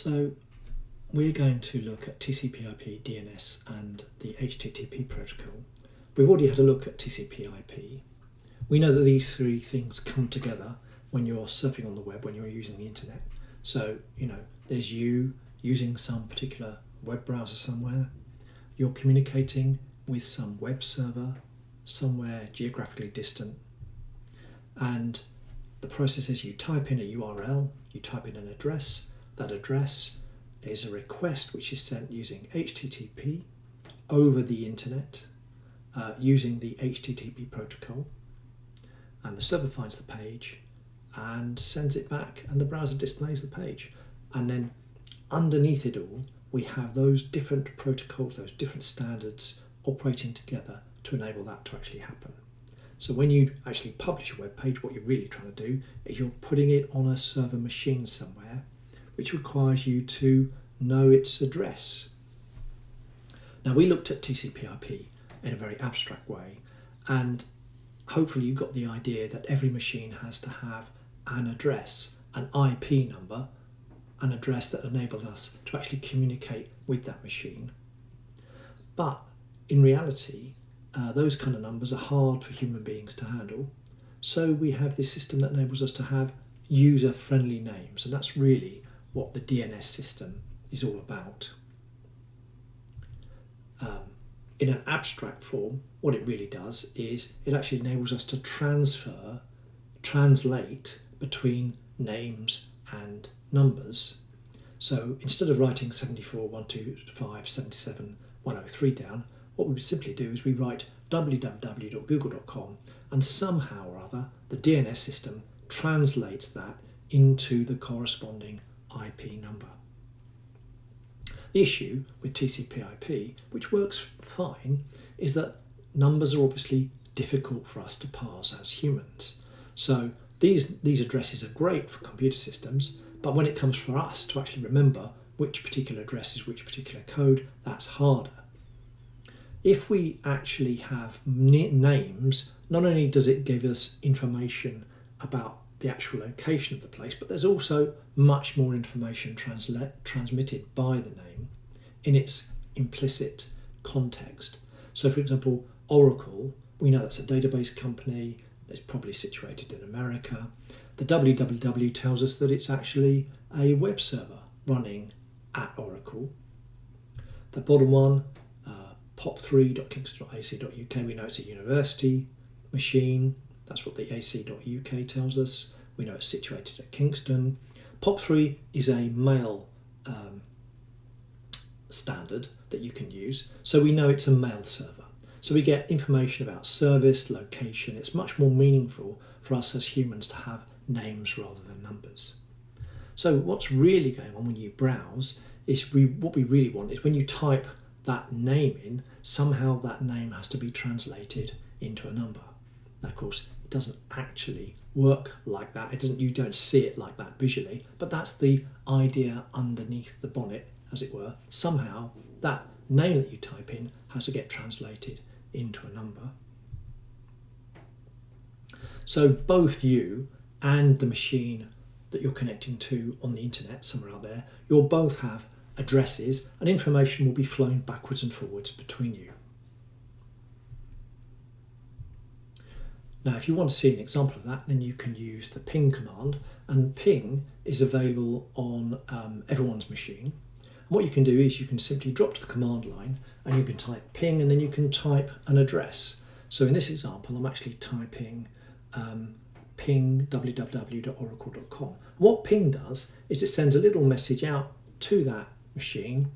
So we're going to look at TCP/IP, DNS and the HTTP protocol. We've already had a look at TCP/IP. We know that these three things come together when you're surfing on the web, when you're using the internet. So, there's you using some particular web browser somewhere. You're communicating with some web server somewhere geographically distant. And the process is you type in a URL, you type in an address. That address is a request which is sent using HTTP over the internet using the HTTP protocol. And the server finds the page and sends it back, and the browser displays the page. And then underneath it all, we have those different protocols, those different standards operating together to enable that to actually happen. So when you actually publish a web page, what you're really trying to do is you're putting it on a server machine somewhere, which requires you to know its address. Now, we looked at TCP/IP in a very abstract way, and hopefully you got the idea that every machine has to have an address, an IP number, an address that enables us to actually communicate with that machine. But in reality, those kind of numbers are hard for human beings to handle. So we have this system that enables us to have user-friendly names, and that's really what the DNS system is all about. In an abstract form, what it really does is it actually enables us to translate between names and numbers. So instead of writing 74, 125, 77, 103 down, what we would simply do is we write www.google.com, and somehow or other the DNS system translates that into the corresponding IP number. The issue with TCP/IP, which works fine, is that numbers are obviously difficult for us to parse as humans. So these addresses are great for computer systems, but when it comes for us to actually remember which particular address is which particular code, that's harder. If we actually have names, not only does it give us information about the actual location of the place, but there's also much more information transmitted by the name in its implicit context. So for example, Oracle, we know that's a database company, it's probably situated in America. The www tells us that it's actually a web server running at Oracle. The bottom one, pop3.kingston.ac.uk, we know it's a university machine. That's what the ac.uk tells us. We know it's situated at Kingston. POP3 is a mail standard that you can use, so we know it's a mail server. So we get information about service, location. It's much more meaningful for us as humans to have names rather than numbers. So what's really going on when you browse is what we really want is when you type that name in, somehow that name has to be translated into a number. Now, of course, it doesn't actually work like that. You don't see it like that visually, but that's the idea underneath the bonnet, as it were. Somehow that name that you type in has to get translated into a number. So both you and the machine that you're connecting to on the internet somewhere out there, you'll both have addresses, and information will be flowing backwards and forwards between you. Now, if you want to see an example of that, then you can use the ping command, and ping is available on everyone's machine. And what you can do is you can simply drop to the command line and you can type ping, and then you can type an address. So in this example, I'm actually typing ping www.oracle.com. What ping does is it sends a little message out to that machine,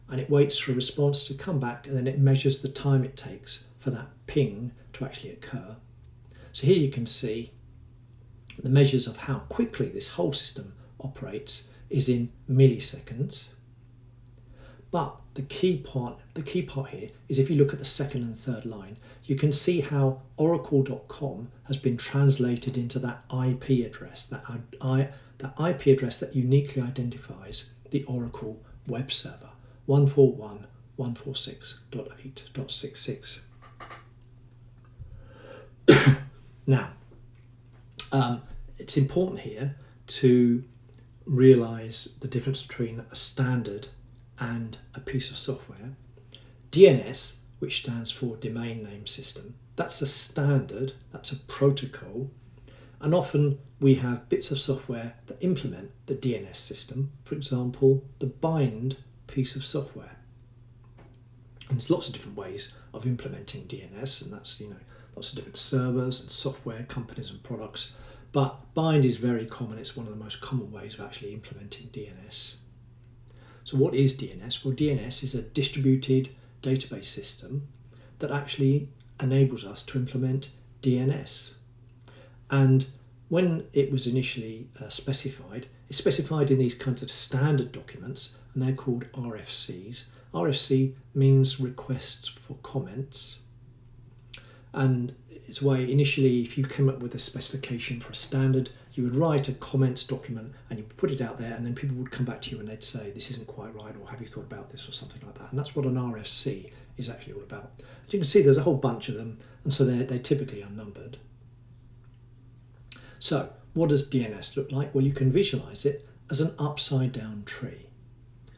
and it waits for a response to come back, and then it measures the time it takes for that ping to actually occur. So here you can see the measures of how quickly this whole system operates is in milliseconds. But the key part here is if you look at the second and third line, you can see how oracle.com has been translated into that IP address, that IP address that uniquely identifies the Oracle web server, 141.146.8.66. Now, it's important here to realise the difference between a standard and a piece of software. DNS, which stands for Domain Name System, that's a standard, that's a protocol, and often we have bits of software that implement the DNS system, for example, the bind piece of software. And there's lots of different ways of implementing DNS, and that's, lots of different servers and software companies and products, but bind is very common. It's one of the most common ways of actually implementing DNS. So what is DNS? Well, DNS is a distributed database system that actually enables us to implement DNS. And when it was initially specified, it's specified in these kinds of standard documents, and they're called RFCs. RFC means requests for comments. And it's why initially, if you came up with a specification for a standard, you would write a comments document and you put it out there, and then people would come back to you and they'd say, this isn't quite right, or have you thought about this, or something like that. And that's what an RFC is actually all about. As you can see, there's a whole bunch of them, and so they're typically unnumbered. So what does DNS look like? Well, you can visualize it as an upside down tree.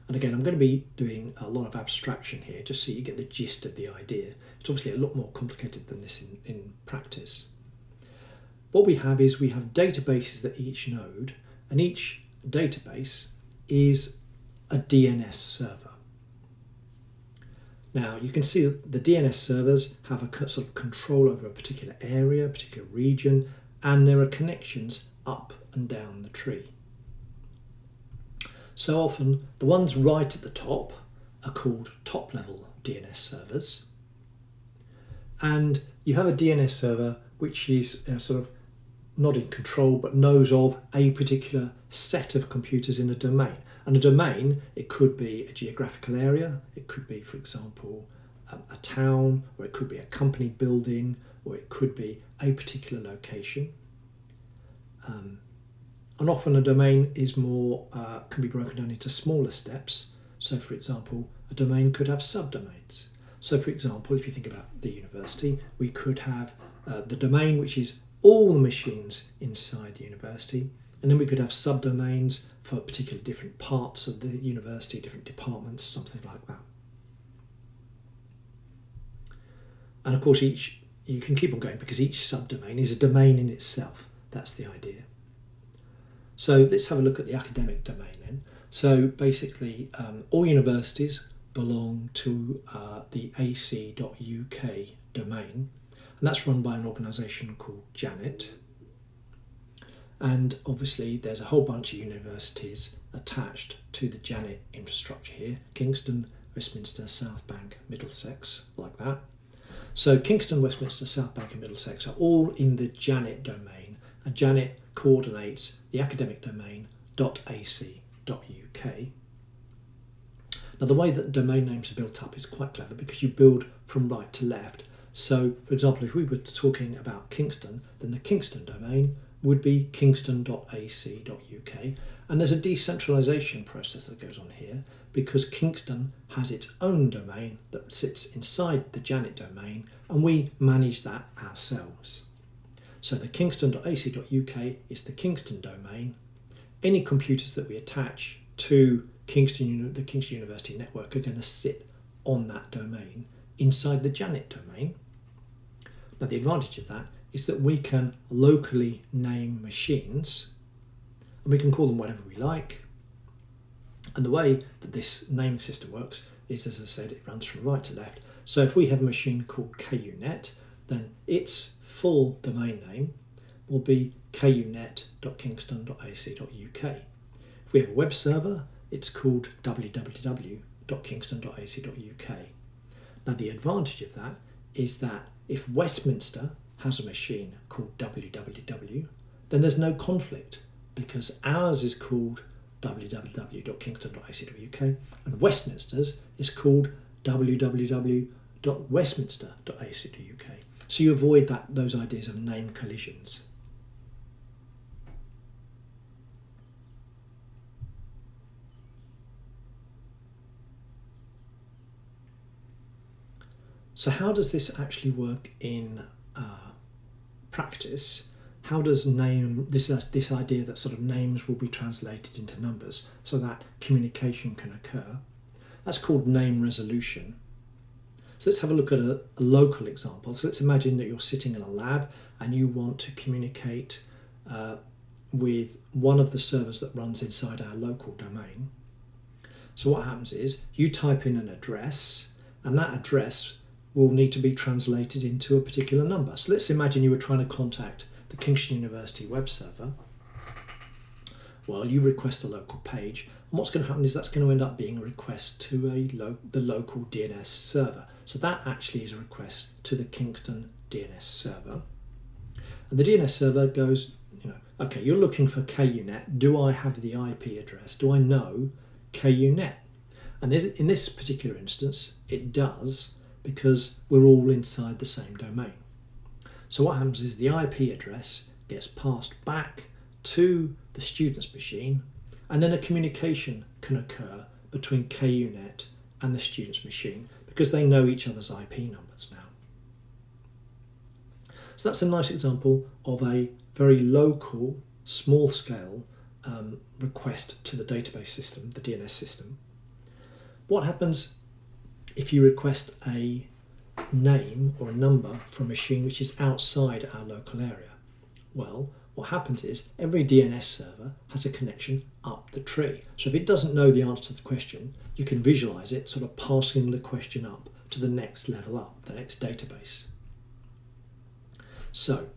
And again, I'm going to be doing a lot of abstraction here, just so you get the gist of the idea. It's obviously a lot more complicated than this in practice. What we have is we have databases at each node, and each database is a DNS server. Now, you can see that the DNS servers have a sort of control over a particular area, a particular region, and there are connections up and down the tree. So often, the ones right at the top are called top-level DNS servers. And you have a DNS server which is sort of not in control, but knows of a particular set of computers in a domain. And a domain, it could be a geographical area, it could be, for example, a town, or it could be a company building, or it could be a particular location. And often a domain is more can be broken down into smaller steps. So, for example, a domain could have subdomains. So, for example, if you think about the university, we could have the domain, which is all the machines inside the university, and then we could have subdomains for particular different parts of the university, different departments, something like that. And of course, you can keep on going because each subdomain is a domain in itself. That's the idea. So let's have a look at the academic domain then. So basically, all universities belong to the ac.uk domain, and that's run by an organisation called Janet. And obviously there's a whole bunch of universities attached to the Janet infrastructure here: Kingston, Westminster, South Bank, Middlesex, like that. So Kingston, Westminster, South Bank and Middlesex are all in the Janet domain, and Janet coordinates the academic domain .ac.uk. Now, the way that domain names are built up is quite clever because you build from right to left. So, for example, if we were talking about Kingston, then the Kingston domain would be kingston.ac.uk. And there's a decentralization process that goes on here because Kingston has its own domain that sits inside the Janet domain, and we manage that ourselves. So the kingston.ac.uk is the Kingston domain. Any computers that we attach to the Kingston University network are going to sit on that domain inside the Janet domain. Now, the advantage of that is that we can locally name machines, and we can call them whatever we like. And the way that this naming system works is, as I said, it runs from right to left. So if we have a machine called KUNet, then its full domain name will be kunet.kingston.ac.uk. If we have a web server, it's called www.kingston.ac.uk. Now, the advantage of that is that if Westminster has a machine called www, then there's no conflict because ours is called www.kingston.ac.uk and Westminster's is called www.westminster.ac.uk. So you avoid those ideas of name collisions. So how does this actually work in practice? how does this idea that sort of names will be translated into numbers so that communication can occur? That's called name resolution. So let's have a look at a local example. So let's imagine that you're sitting in a lab and you want to communicate with one of the servers that runs inside our local domain. So what happens is you type in an address, and that address will need to be translated into a particular number. So let's imagine you were trying to contact the Kingston University web server. Well, you request a local page, and what's going to happen is that's going to end up being a request to the local DNS server. So that actually is a request to the Kingston DNS server. And the DNS server goes, okay, you're looking for KUNet. Do I have the IP address? Do I know KUNet? And in this particular instance, it does, because we're all inside the same domain. So what happens is the IP address gets passed back to the student's machine, and then a communication can occur between KUNet and the student's machine because they know each other's IP numbers now. So that's a nice example of a very local, small-scale request to the database system, the DNS system. What happens if you request a name or a number from a machine which is outside our local area? Well, what happens is every DNS server has a connection up the tree. So if it doesn't know the answer to the question, you can visualize it sort of passing the question up to the next level up, the next database. So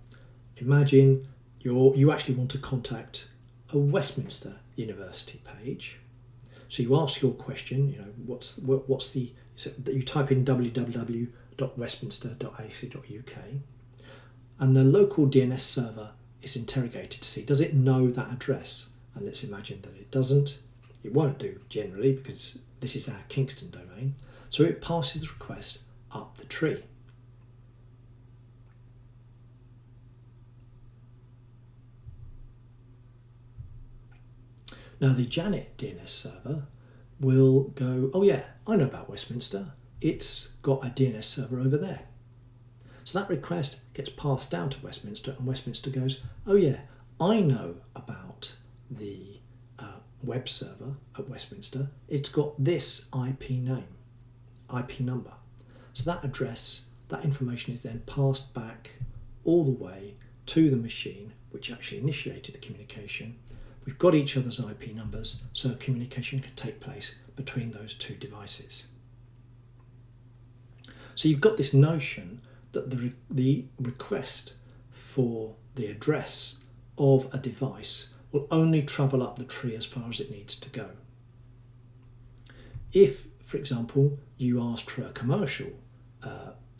imagine you actually want to contact a Westminster University page. So you ask your question, you type in www.westminster.ac.uk, and the local DNS server is interrogated to see, does it know that address? And let's imagine that it doesn't. It won't do generally because this is our Kingston domain. So it passes the request up the tree. Now the Janet DNS server will go, oh yeah, I know about Westminster. It's got a DNS server over there. So that request gets passed down to Westminster, and Westminster goes, oh yeah, I know about the web server at Westminster. It's got this IP name, IP number. So that address, that information is then passed back all the way to the machine which actually initiated the communication. We've got each other's IP numbers, so communication can take place between those two devices. So you've got this notion that the request for the address of a device will only travel up the tree as far as it needs to go. If, for example, you asked for a commercial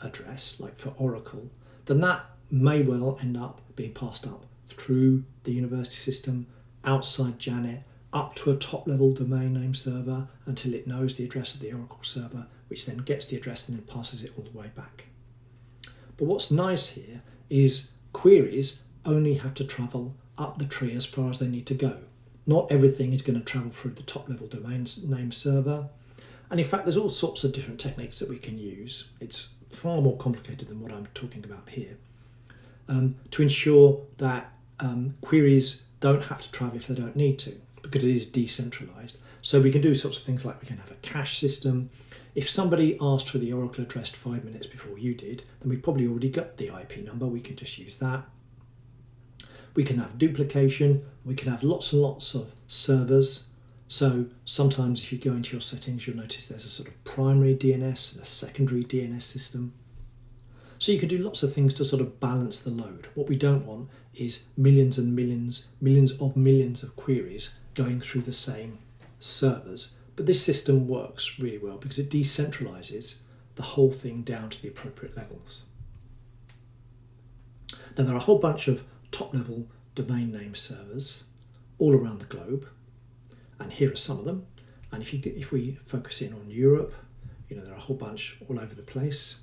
address, like for Oracle, then that may well end up being passed up through the university system, outside Janet, up to a top-level domain name server until it knows the address of the Oracle server, which then gets the address and then passes it all the way back. But what's nice here is queries only have to travel up the tree as far as they need to go. Not everything is going to travel through the top-level domain name server. And in fact, there's all sorts of different techniques that we can use. It's far more complicated than what I'm talking about here, to ensure that queries don't have to travel if they don't need to, because it is decentralized. So we can do sorts of things like we can have a cache system. If somebody asked for the Oracle address 5 minutes before you did, then we've probably already got the IP number. We can just use that. We can have duplication. We can have lots and lots of servers. So sometimes if you go into your settings, you'll notice there's a sort of primary DNS and a secondary DNS system. So you can do lots of things to sort of balance the load. What we don't want is millions and millions of queries going through the same servers. But this system works really well because it decentralizes the whole thing down to the appropriate levels. Now there are a whole bunch of top-level domain name servers all around the globe, and here are some of them. And if we focus in on Europe, there are a whole bunch all over the place.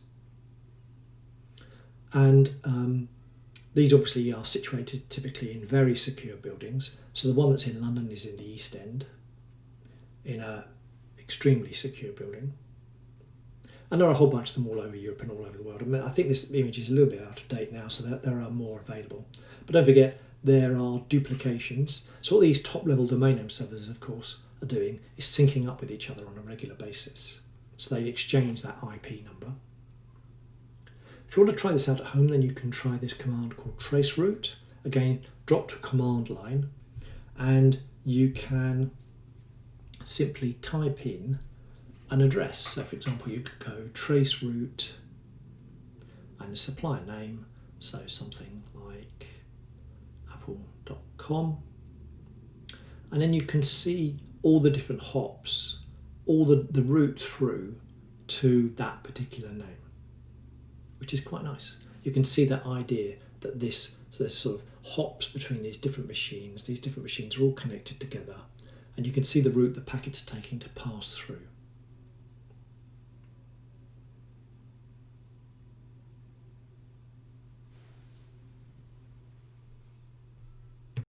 And these obviously are situated typically in very secure buildings. So the one that's in London is in the East End, in an extremely secure building. And there are a whole bunch of them all over Europe and all over the world. I think this image is a little bit out of date now, so there are more available. But don't forget, there are duplications. So what these top-level domain name servers, of course, are doing is syncing up with each other on a regular basis. So they exchange that IP number. If you want to try this out at home, then you can try this command called traceroute. Again, drop to command line, and you can simply type in an address. So for example, you could go traceroute and a supplier name, so something like apple.com, and then you can see all the different hops, all the route through to that particular name, which is quite nice. You can see that idea that there's sort of hops between these different machines. These different machines are all connected together, and you can see the route the packets are taking to pass through.